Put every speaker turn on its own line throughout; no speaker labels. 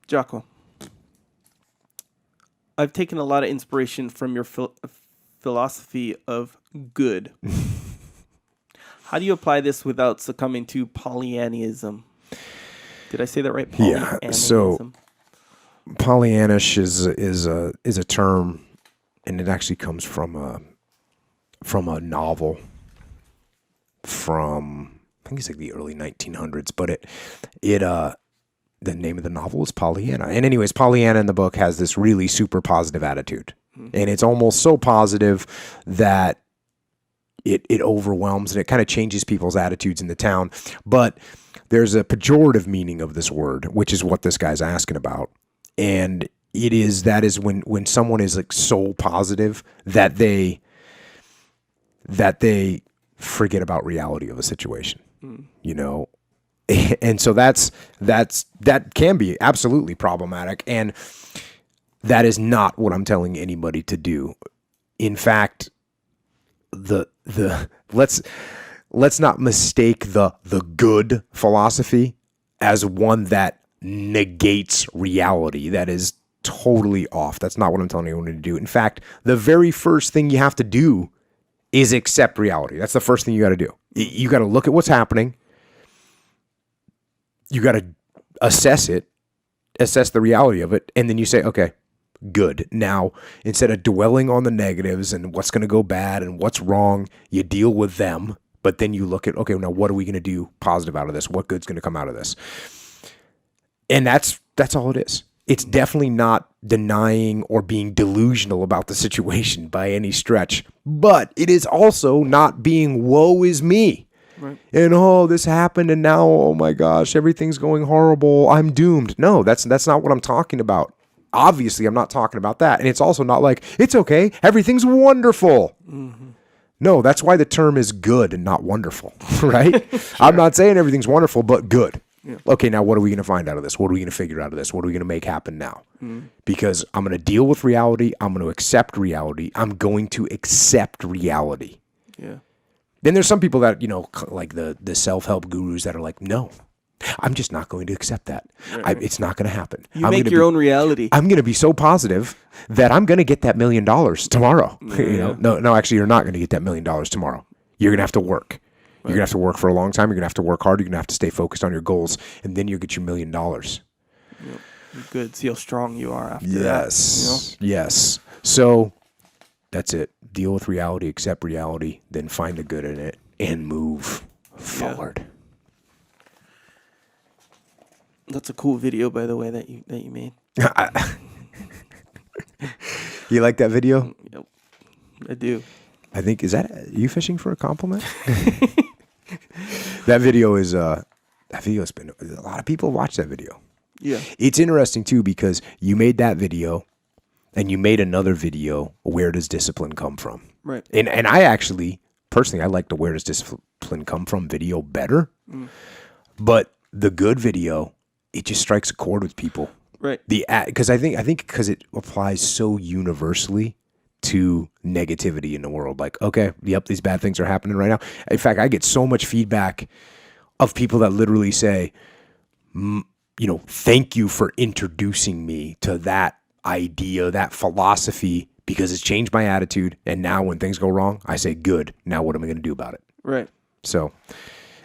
Jocko, I've taken a lot of inspiration from your philosophy of good. How do you apply this without succumbing to Pollyannaism? Did I say that right?
Yeah. So Pollyannish is a term, and it actually comes from a novel from, I think it's like the early 1900s, but the name of the novel is Pollyanna. And anyways, Pollyanna in the book has this really super positive attitude. Mm-hmm. And it's almost so positive that it overwhelms and it kind of changes people's attitudes in the town. But there's a pejorative meaning of this word, which is what this guy's asking about. And that is when someone is like so positive that they forget about reality of a situation, you know? And so that can be absolutely problematic. And that is not what I'm telling anybody to do. In fact, let's not mistake the good philosophy as one that negates reality. That is totally off. That's not what I'm telling anyone to do. In fact, the very first thing you have to do is accept reality. That's the first thing you got to do. You got to look at what's happening. You got to assess the reality of it, and then you say, okay, good. Now, instead of dwelling on the negatives and what's going to go bad and what's wrong, you deal with them, but then you look at, okay, now what are we going to do positive out of this? What good's going to come out of this? And that's all it is. It's definitely not denying or being delusional about the situation by any stretch, but it is also not being woe is me. Right. And this happened, and now, oh my gosh, everything's going horrible. I'm doomed. No, that's not what I'm talking about. Obviously, I'm not talking about that. And it's also not like, it's okay, everything's wonderful. Mm-hmm. No, that's why the term is good and not wonderful, right? Sure. I'm not saying everything's wonderful, but good. Yeah. Okay, now what are we going to find out of this? What are we going to figure out of this? What are we going to make happen now? Mm-hmm. Because I'm going to deal with reality. I'm going to accept reality. I'm going to accept reality. Yeah. Then there's some people that, like the self-help gurus that are like, no, I'm just not going to accept that. Right. It's not going to happen.
You make your own reality.
I'm going to be so positive that I'm going to get that $1 million tomorrow. Yeah. No, actually, you're not going to get that $1 million tomorrow. You're going to have to work. Right. You're going to have to work for a long time. You're going to have to work hard. You're going to have to stay focused on your goals, and then you'll get your $1 million.
Yep. Good. See how strong you are after that.
Yes. So that's it. Deal with reality, accept reality, then find the good in it, and move forward.
That's a cool video, by the way, that you made.
You like that video?
Yep, I do.
I think, are you fishing for a compliment? That video has been, a lot of people watch that video.
Yeah.
It's interesting too, because you made that video and you made another video, Where Does Discipline Come From?
Right.
And I actually, personally, I like the Where Does Discipline Come From video better. Mm. But the good video, it just strikes a chord with people.
Right.
Because I think because it applies so universally to negativity in the world. Like, okay, yep, these bad things are happening right now. In fact, I get so much feedback of people that literally say, thank you for introducing me to that idea, that philosophy, because it's changed my attitude. And now when things go wrong, I say, good. Now what am I going to do about it?
Right.
So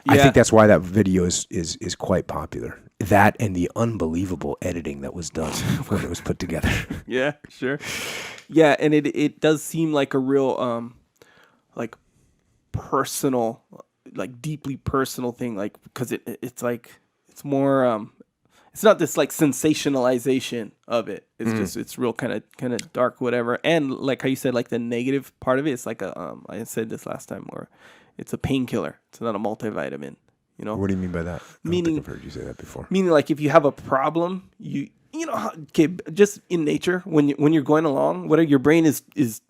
I think that's why that video is quite popular. That and the unbelievable editing that was done when it was put together.
Yeah, sure. Yeah, and it does seem like a real like personal, like deeply personal thing, like because it's like it's more it's not this like sensationalization of it. It's just it's real kind of dark, whatever. And like how you said, like the negative part of it, it's like I said this last time, where it's a painkiller. It's not a multivitamin.
What do you mean by that? I don't think I've heard you say that before.
Meaning, like, if you have a problem, just in nature, when you're going along, whatever, your brain is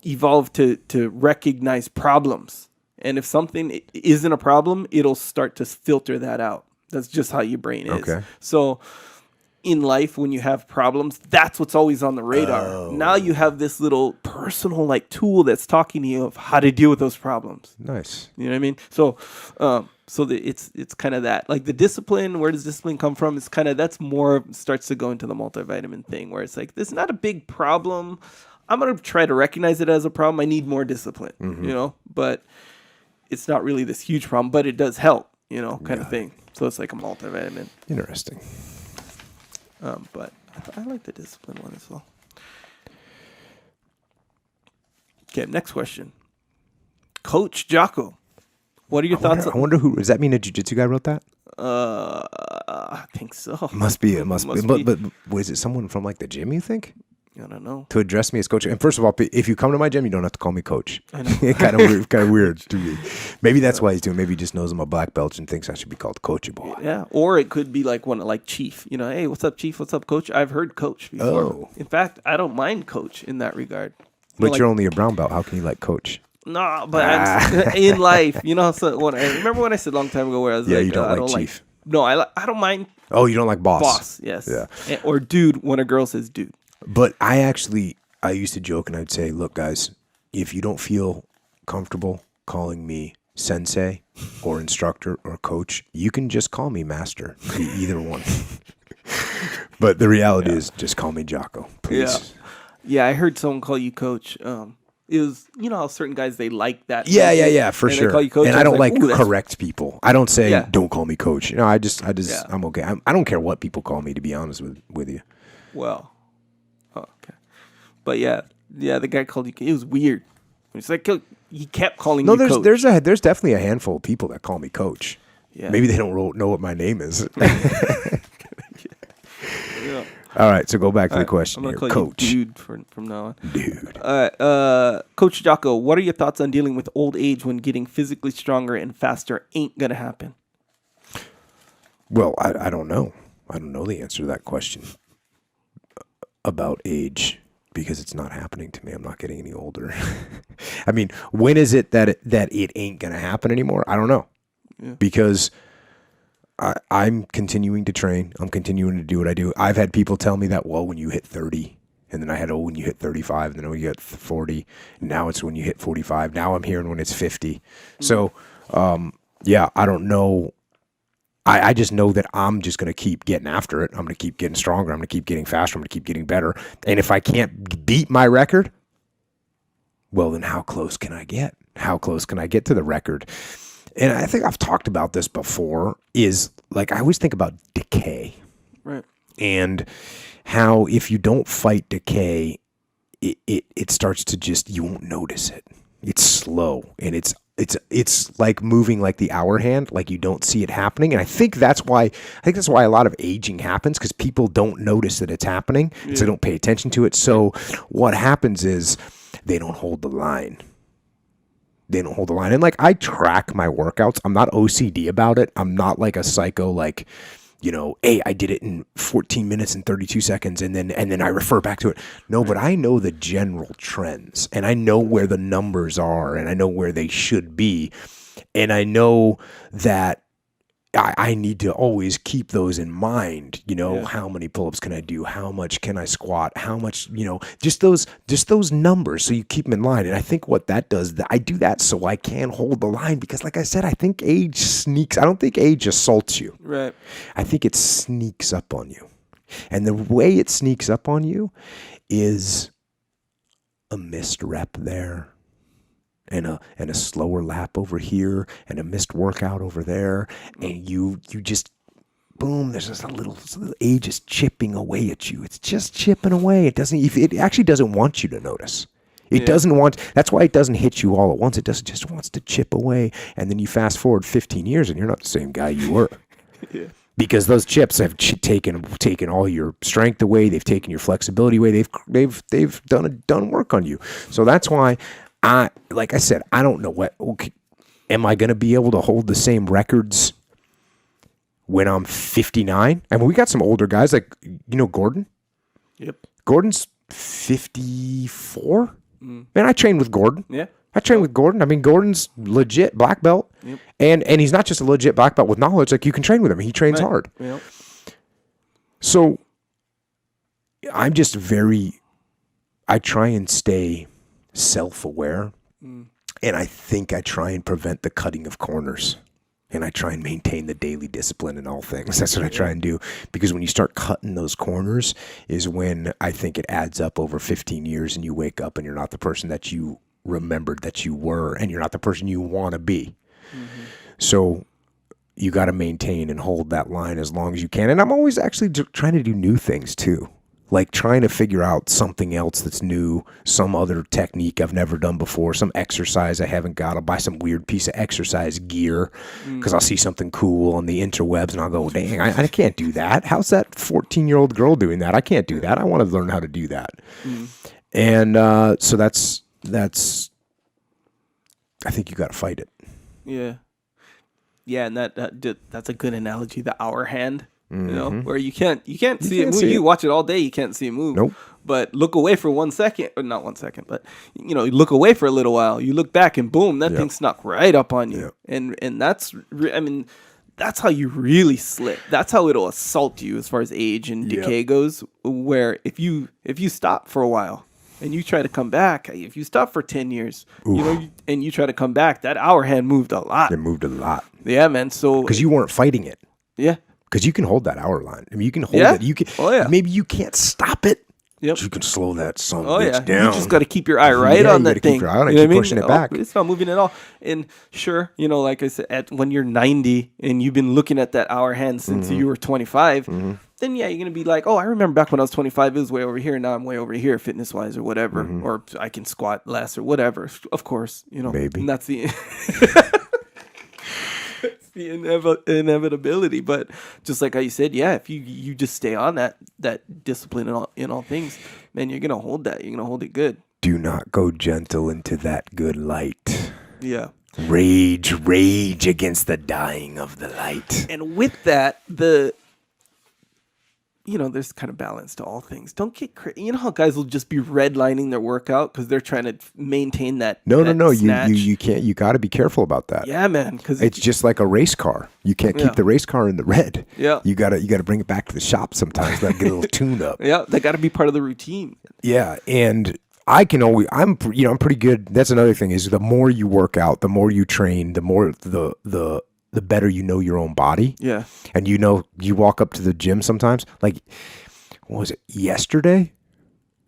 evolved to recognize problems, and if something isn't a problem, it'll start to filter that out. That's just how your brain is. Okay. So, in life, when you have problems, that's what's always on the radar. Oh. Now you have this little personal like tool that's talking to you of how to deal with those problems.
Nice.
You know what I mean? So So it's kind of that, like the discipline. Where does discipline come from? It's kind of that's more starts to go into the multivitamin thing, where it's like this is not a big problem. I'm gonna try to recognize it as a problem. I need more discipline, but it's not really this huge problem, but it does help, kind of thing. So it's like a multivitamin.
Interesting.
But I like the discipline one as well. Okay, next question. Coach Jocko, what are your thoughts?
I wonder who, does that mean a jiu-jitsu guy wrote that?
I think so.
Must be. But was it someone from like the gym, you think?
I don't know.
To address me as coach. And first of all, if you come to my gym, you don't have to call me coach.
I know.
kind of weird to me. Maybe that's why he's doing. Maybe he just knows I'm a black belt and thinks I should be called coachable.
Yeah, or it could be like like chief. Hey, what's up, chief? What's up, coach? I've heard coach before.
Oh.
In fact, I don't mind coach in that regard.
But you're only a brown belt. How can you like coach?
No, but I'm, in life, so I remember when I said a long time ago where I was like,
you don't like chief.
No, I don't mind.
Oh, you don't like boss.
Boss, yes.
Yeah.
Or dude when a girl says dude.
But I used to joke and I'd say, look, guys, if you don't feel comfortable calling me sensei or instructor or coach, you can just call me master. Either one. But the reality is just call me Jocko, please.
Yeah, I heard someone call you coach. It was, how certain guys, they like that.
Yeah, for sure.
They call you coach,
and I don't like
that's...
correct people. I don't say, don't call me coach. I just, I'm okay. I don't care what people call me, to be honest with you.
Well, okay. But yeah, the guy called you, it was weird. It's like, he kept calling you coach.
There's definitely a handful of people that call me coach. Yeah. Maybe they don't know what my name is.
Yeah.
All right, so go back to the question here. Coach.
You dude from now on.
Dude.
Coach Jocko, what are your thoughts on dealing with old age when getting physically stronger and faster ain't going to happen?
Well, I don't know. I don't know the answer to that question about age because it's not happening to me. I'm not getting any older. I mean, when is it that it ain't going to happen anymore? I don't know. Yeah. Because I'm continuing to train. I'm continuing to do what I do. I've had people tell me that, well, when you hit 30, and then I had, when you hit 35, and then when you hit 40, and now it's when you hit 45. Now I'm hearing when it's 50. Mm-hmm. So, I don't know. I just know that I'm just going to keep getting after it. I'm going to keep getting stronger. I'm going to keep getting faster. I'm going to keep getting better. And if I can't beat my record, well, then how close can I get? How close can I get to the record? And I think I've talked about this before, is like I always think about decay.
Right.
And how if you don't fight decay, it starts to just, you won't notice it. It's slow and it's like moving like the hour hand, like you don't see it happening. And I think that's why a lot of aging happens, because people don't notice that it's happening. Yeah. So they don't pay attention to it. So what happens is they don't hold the line. And like, I track my workouts. I'm not OCD about it. I'm not like a psycho, like, hey, I did it in 14 minutes and 32 seconds and then I refer back to it. No, but I know the general trends and I know where the numbers are and I know where they should be. And I know that I need to always keep those in mind, how many pull-ups can I do? How much can I squat? How much, just those numbers. So you keep them in line. And I think what that does, I do that so I can hold the line, because like I said, I think age sneaks. I don't think age assaults you.
Right.
I think it sneaks up on you. And the way it sneaks up on you is a missed rep there. And a slower lap over here, and a missed workout over there, and you just, boom, there's just a little age is chipping away at you. It's just chipping away. It actually doesn't want you to notice. It doesn't want, that's why it doesn't hit you all at once. It just wants to chip away, and then you fast forward 15 years, and you're not the same guy you were.
Yeah. Because
those chips have taken all your strength away. They've taken your flexibility away. They've done work on you. So that's why. Like I said, I don't know am I going to be able to hold the same records when I'm 59? I mean, we got some older guys like, Gordon.
Yep.
Gordon's 54. Man, I trained with Gordon.
Yeah.
I trained with Gordon. I mean, Gordon's legit black belt. Yep. And he's not just a legit black belt with knowledge. Like, you can train with him. He trains hard.
Yep.
So I'm just I try and stay self-aware, and I think I try and prevent the cutting of corners. and I try and maintain the daily discipline in all things. That's what I try and do, because when you start cutting those corners is when I think it adds up over 15 years and you wake up and you're not the person that you remembered that you were, and you're not the person you want to be. Mm-hmm. So you got to maintain and hold that line as long as you can. And I'm always actually trying to do new things too. Like trying to figure out something else that's new, some other technique I've never done before, some exercise I haven't got. I'll buy some weird piece of exercise gear because I'll see something cool on the interwebs and I'll go, dang, I can't do that. How's that 14-year-old girl doing that? I can't do that. I want to learn how to do that. And so that's, I think you got to fight it.
Yeah. Yeah, and that's a good analogy, the hour hand. You know, where you can't see it move. You watch it all day, you can't see it move.
Nope.
But look away for 1 second, or not 1 second, but you know, you look away for a little while. You look back, and boom, that thing snuck right up on you. And that's, I mean, that's how you really slip. That's how it'll assault you as far as age and decay goes. Where if you stop for a while and you try to come back, if you stop for 10 years, you know, and you try to come back, that hour hand moved a lot.
It moved a lot.
Yeah, man. So
because you weren't fighting it.
Yeah.
Because you can hold that hour line. I mean, you can hold it. You can. Maybe you can't stop it.
Yep.
But you can slow that son of a bitch down.
You just got to keep your eye right on that thing.
Keep your eye on it. Keep pushing it back.
It's not moving at all. And sure, you know, like I said, when you're 90 and you've been looking at that hour hand since you were 25, then yeah, you're gonna be like, oh, I remember back when I was 25, it was way over here. Now I'm way over here, fitness wise or whatever, or I can squat less or whatever. Of course, you know,
maybe
and that's the. The inevitability, but just like how you said, yeah, if you just stay on that discipline in all things, man, you're gonna hold that. You're gonna hold it good.
Do not go gentle into that good light.
Yeah.
Rage against the dying of the light.
And with that, there's kind of balance to all things. Don't get crazy. You know how guys will just be redlining their workout because they're trying to maintain that.
No. You can't. You got to be careful about that.
Yeah, man. Because
it's just like a race car. You can't keep the race car in the red.
Yeah.
You gotta bring it back to the shop sometimes. Like get a little tune up.
Yeah, they got to be part of the routine.
Yeah, and I'm pretty good. That's another thing is the more you work out, the more you train, the more the better you know your own body.
Yeah.
And you walk up to the gym sometimes, like, what was it, yesterday?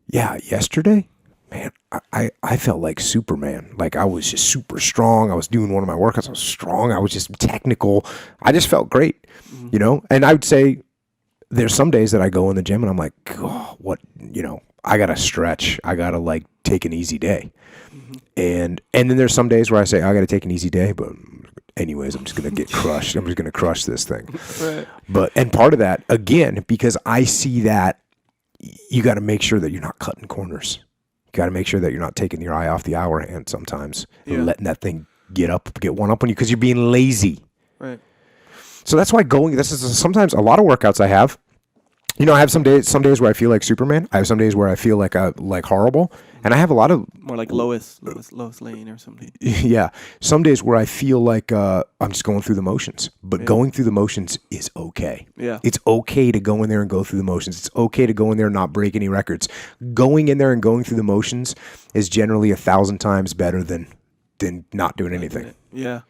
Yeah, yesterday? Man, I felt like Superman. Like, I was just super strong. I was doing one of my workouts. I was strong. I was just technical. I just felt great, you know? And I would say there's some days that I go in the gym and I'm like, oh, what, I got to stretch. I got to, like, take an easy day. And then there's some days where I say, I got to take an easy day, but anyways, I'm just going to get crushed. I'm just going to crush this thing.
Right.
And part of that, again, because I see that you got to make sure that you're not cutting corners. You got to make sure that you're not taking your eye off the hour hand sometimes and letting that thing get one up on you because you're being lazy.
Right.
So that's why sometimes a lot of workouts I have, I have some days where I feel like Superman. I have some days where I feel like horrible. And I have a lot of
more like Lois Lane or something.
Yeah. Some days where I feel like I'm just going through the motions. But going through the motions is okay.
Yeah.
It's okay to go in there and go through the motions. It's okay to go in there and not break any records. Going in there and going through the motions is generally 1,000 times better than not doing anything.
Yeah.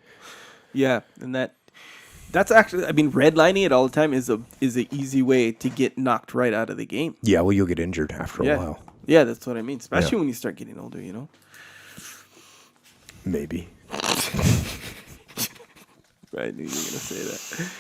Yeah. And that's actually, redlining it all the time is an easy way to get knocked right out of the game.
Yeah, well, you'll get injured after a while.
Yeah, that's what I mean. Especially when you start getting older,
Maybe.
I knew you were going to say that.